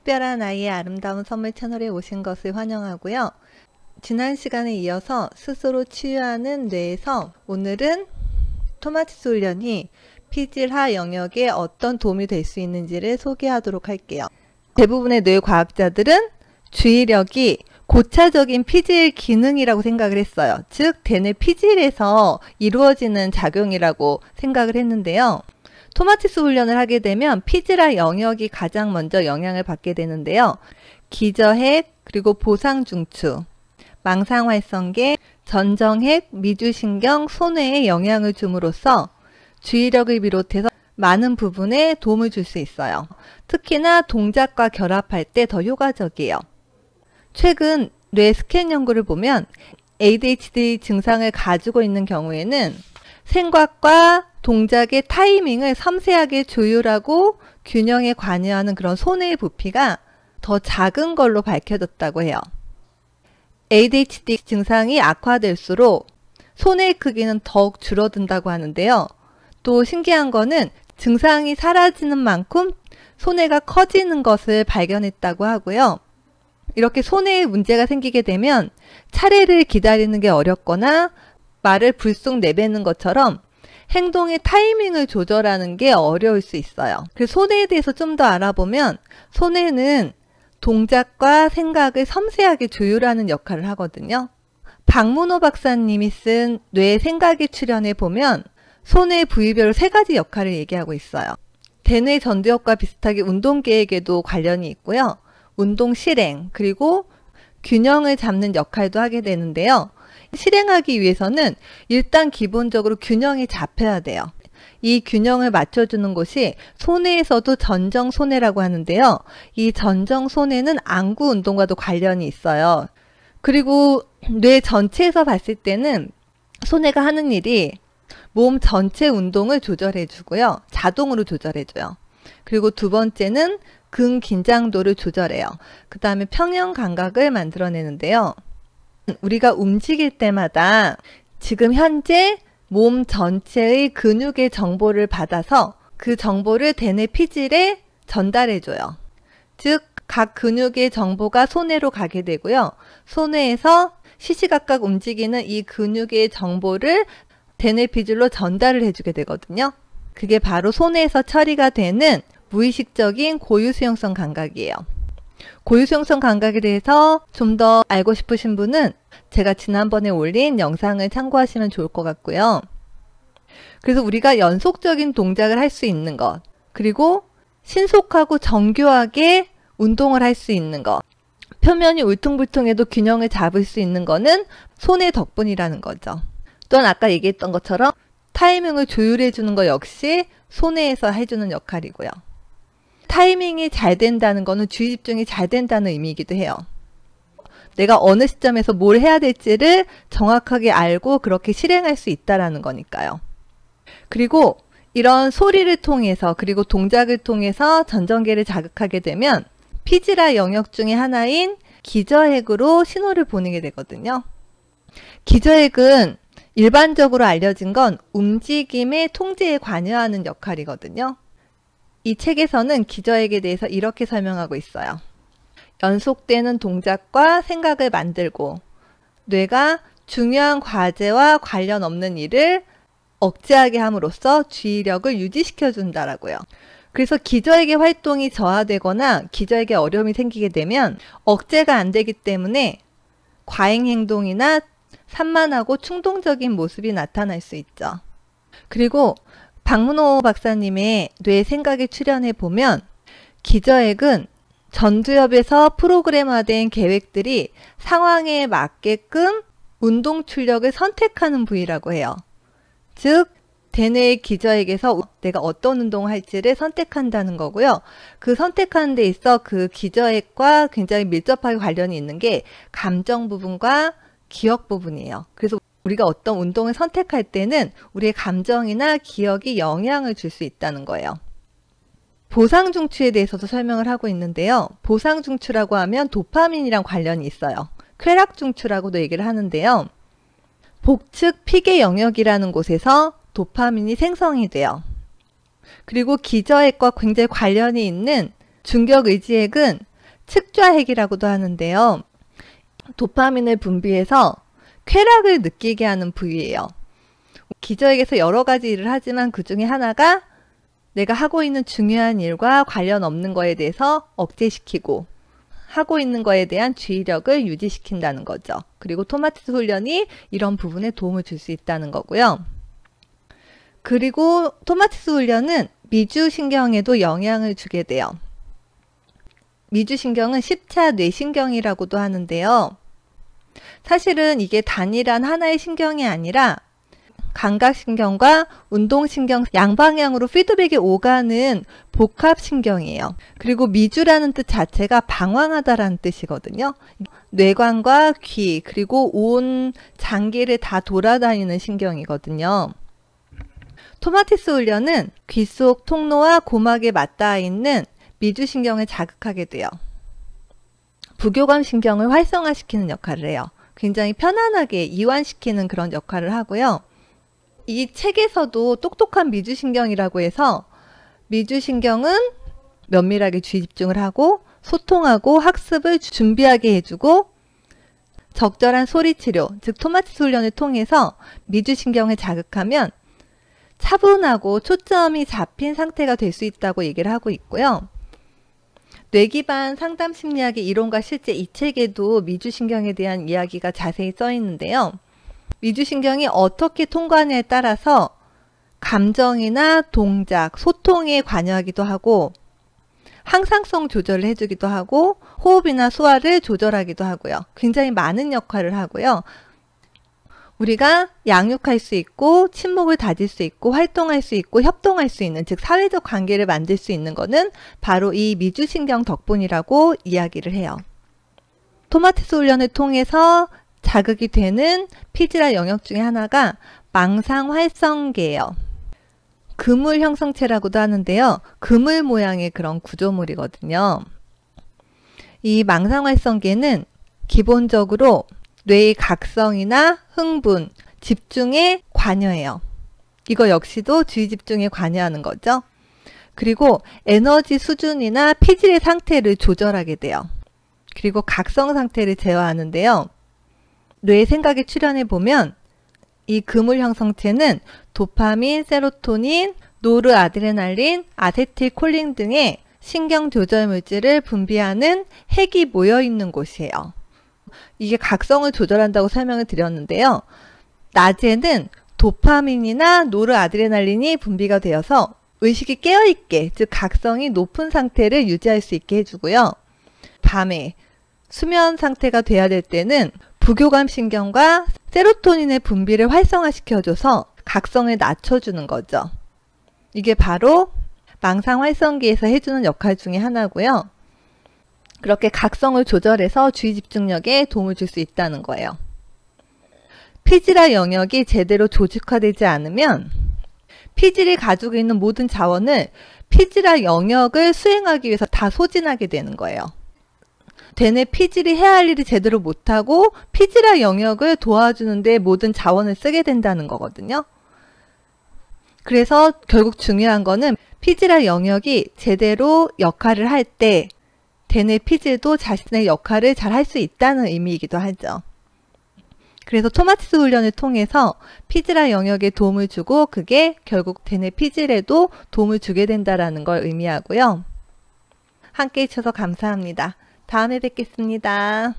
특별한 아이의 아름다운 선물 채널에 오신 것을 환영하고요. 지난 시간에 이어서 스스로 치유하는 뇌에서 오늘은 토마티스 훈련이 피질하 영역에 어떤 도움이 될 수 있는지를 소개하도록 할게요. 대부분의 뇌과학자들은 주의력이 고차적인 피질 기능이라고 생각을 했어요. 즉 대뇌 피질에서 이루어지는 작용이라고 생각을 했는데요. 토마티스 훈련을 하게 되면 피질하 영역이 가장 먼저 영향을 받게 되는데요. 기저핵, 그리고 보상중추, 망상활성계, 전정핵, 미주신경, 손해에 영향을 줌으로써 주의력을 비롯해서 많은 부분에 도움을 줄 수 있어요. 특히나 동작과 결합할 때 더 효과적이에요. 최근 뇌 스캔 연구를 보면 ADHD 증상을 가지고 있는 경우에는 생각과 동작의 타이밍을 섬세하게 조율하고 균형에 관여하는 그런 손해의 부피가 더 작은 걸로 밝혀졌다고 해요. ADHD 증상이 악화될수록 손해의 크기는 더욱 줄어든다고 하는데요. 또 신기한 거는 증상이 사라지는 만큼 손해가 커지는 것을 발견했다고 하고요. 이렇게 손해에 문제가 생기게 되면 차례를 기다리는 게 어렵거나 말을 불쑥 내뱉는 것처럼 행동의 타이밍을 조절하는 게 어려울 수 있어요. 그래서 손해에 대해서 좀 더 알아보면 손해는 동작과 생각을 섬세하게 조율하는 역할을 하거든요. 박문호 박사님이 쓴 뇌 생각의 출현에 보면 손해 부위별로 3가지 역할을 얘기하고 있어요. 대뇌 전두엽과 비슷하게 운동계획에도 관련이 있고요. 운동 실행, 그리고 균형을 잡는 역할도 하게 되는데요. 실행하기 위해서는 일단 기본적으로 균형이 잡혀야 돼요. 이 균형을 맞춰주는 곳이 손해에서도 전정손해라고 하는데요. 이 전정손해는 안구 운동과도 관련이 있어요. 그리고 뇌 전체에서 봤을 때는 손해가 하는 일이 몸 전체 운동을 조절해 주고요. 자동으로 조절해 줘요. 그리고 두 번째는 근긴장도를 조절해요. 그 다음에 평형 감각을 만들어내는데요. 우리가 움직일 때마다 지금 현재 몸 전체의 근육의 정보를 받아서 그 정보를 대뇌 피질에 전달해 줘요. 즉 각 근육의 정보가 손해로 가게 되고요. 손해에서 시시각각 움직이는 이 근육의 정보를 대뇌 피질로 전달을 해주게 되거든요. 그게 바로 손해에서 처리가 되는 무의식적인 고유수용성 감각이에요. 고유수용성 감각에 대해서 좀 더 알고 싶으신 분은 제가 지난번에 올린 영상을 참고하시면 좋을 것 같고요. 그래서 우리가 연속적인 동작을 할 수 있는 것, 그리고 신속하고 정교하게 운동을 할 수 있는 것, 표면이 울퉁불퉁해도 균형을 잡을 수 있는 거는 손해 덕분이라는 거죠. 또한 아까 얘기했던 것처럼 타이밍을 조율해 주는 것 역시 손해에서 해주는 역할이고요. 타이밍이 잘 된다는 거는 주의 집중이 잘 된다는 의미이기도 해요. 내가 어느 시점에서 뭘 해야 될지를 정확하게 알고 그렇게 실행할 수 있다는 거니까요. 그리고 이런 소리를 통해서 그리고 동작을 통해서 전정계를 자극하게 되면 피질하 영역 중에 하나인 기저핵으로 신호를 보내게 되거든요. 기저핵은 일반적으로 알려진 건 움직임의 통제에 관여하는 역할이거든요. 이 책에서는 기저핵에 대해서 이렇게 설명하고 있어요. 연속되는 동작과 생각을 만들고 뇌가 중요한 과제와 관련 없는 일을 억제하게 함으로써 주의력을 유지시켜 준다라고요. 그래서 기저핵의 활동이 저하되거나 기저핵에 어려움이 생기게 되면 억제가 안 되기 때문에 과잉 행동이나 산만하고 충동적인 모습이 나타날 수 있죠. 그리고 박문호 박사님의 뇌 생각에 출연해 보면 기저핵은 전두엽에서 프로그램화된 계획들이 상황에 맞게끔 운동 출력을 선택하는 부위라고 해요. 즉 대뇌의 기저핵에서 내가 어떤 운동을 할지를 선택한다는 거고요. 그 선택하는 데 있어 그 기저핵과 굉장히 밀접하게 관련이 있는 게 감정 부분과 기억 부분이에요. 그래서 우리가 어떤 운동을 선택할 때는 우리의 감정이나 기억이 영향을 줄 수 있다는 거예요. 보상중추에 대해서도 설명을 하고 있는데요. 보상중추라고 하면 도파민이랑 관련이 있어요. 쾌락중추라고도 얘기를 하는데요. 복측 피계 영역이라는 곳에서 도파민이 생성이 돼요. 그리고 기저핵과 굉장히 관련이 있는 중격의지핵은 측좌핵이라고도 하는데요. 도파민을 분비해서 쾌락을 느끼게 하는 부위예요. 기저핵에서 여러 가지 일을 하지만 그 중에 하나가 내가 하고 있는 중요한 일과 관련 없는 거에 대해서 억제시키고 하고 있는 거에 대한 주의력을 유지시킨다는 거죠. 그리고 토마티스 훈련이 이런 부분에 도움을 줄 수 있다는 거고요. 그리고 토마티스 훈련은 미주신경에도 영향을 주게 돼요. 미주신경은 10차 뇌신경이라고도 하는데요. 사실은 이게 단일한 하나의 신경이 아니라 감각신경과 운동신경 양방향으로 피드백이 오가는 복합신경이에요. 그리고 미주라는 뜻 자체가 방황하다라는 뜻이거든요. 뇌관과 귀 그리고 온 장기를 다 돌아다니는 신경이거든요. 토마티스 훈련은 귀 속 통로와 고막에 맞닿아 있는 미주신경을 자극하게 돼요. 부교감 신경을 활성화시키는 역할을 해요. 굉장히 편안하게 이완시키는 그런 역할을 하고요. 이 책에서도 똑똑한 미주신경이라고 해서 미주신경은 면밀하게 주의 집중을 하고 소통하고 학습을 준비하게 해주고 적절한 소리치료, 즉 토마티스 훈련을 통해서 미주신경을 자극하면 차분하고 초점이 잡힌 상태가 될 수 있다고 얘기를 하고 있고요. 뇌기반 상담심리학의 이론과 실제 이 책에도 미주신경에 대한 이야기가 자세히 써 있는데요. 미주신경이 어떻게 통과하냐에 따라서 감정이나 동작, 소통에 관여하기도 하고 항상성 조절을 해주기도 하고 호흡이나 소화를 조절하기도 하고요. 굉장히 많은 역할을 하고요. 우리가 양육할 수 있고 친목을 다질 수 있고 활동할 수 있고 협동할 수 있는 즉 사회적 관계를 만들 수 있는 것은 바로 이 미주신경 덕분이라고 이야기를 해요. 토마티스 훈련을 통해서 자극이 되는 피지라 영역 중에 하나가 망상활성계예요. 그물 형성체라고도 하는데요. 그물 모양의 그런 구조물이거든요. 이 망상활성계는 기본적으로 뇌의 각성이나 흥분, 집중에 관여해요. 이거 역시도 주의 집중에 관여하는 거죠. 그리고 에너지 수준이나 피질의 상태를 조절하게 돼요. 그리고 각성 상태를 제어하는데요. 뇌 생각에 출현해 보면 이 그물 형성체는 도파민, 세로토닌, 노르아드레날린, 아세틸콜린 등의 신경 조절 물질을 분비하는 핵이 모여 있는 곳이에요. 이게 각성을 조절한다고 설명을 드렸는데요. 낮에는 도파민이나 노르아드레날린이 분비가 되어서 의식이 깨어있게, 즉 각성이 높은 상태를 유지할 수 있게 해주고요. 밤에 수면 상태가 돼야 될 때는 부교감 신경과 세로토닌의 분비를 활성화시켜줘서 각성을 낮춰주는 거죠. 이게 바로 망상활성기에서 해주는 역할 중에 하나고요. 그렇게 각성을 조절해서 주의 집중력에 도움을 줄 수 있다는 거예요. 피지라 영역이 제대로 조직화되지 않으면 피질이 가지고 있는 모든 자원을 피지라 영역을 수행하기 위해서 다 소진하게 되는 거예요. 대뇌 피질이 해야 할 일을 제대로 못하고 피지라 영역을 도와주는데 모든 자원을 쓰게 된다는 거거든요. 그래서 결국 중요한 거는 피지라 영역이 제대로 역할을 할 때 대뇌 피질도 자신의 역할을 잘 할 수 있다는 의미이기도 하죠. 그래서 토마티스 훈련을 통해서 피지라 영역에 도움을 주고 그게 결국 대뇌 피질에도 도움을 주게 된다는 걸 의미하고요. 함께 해주셔서 감사합니다. 다음에 뵙겠습니다.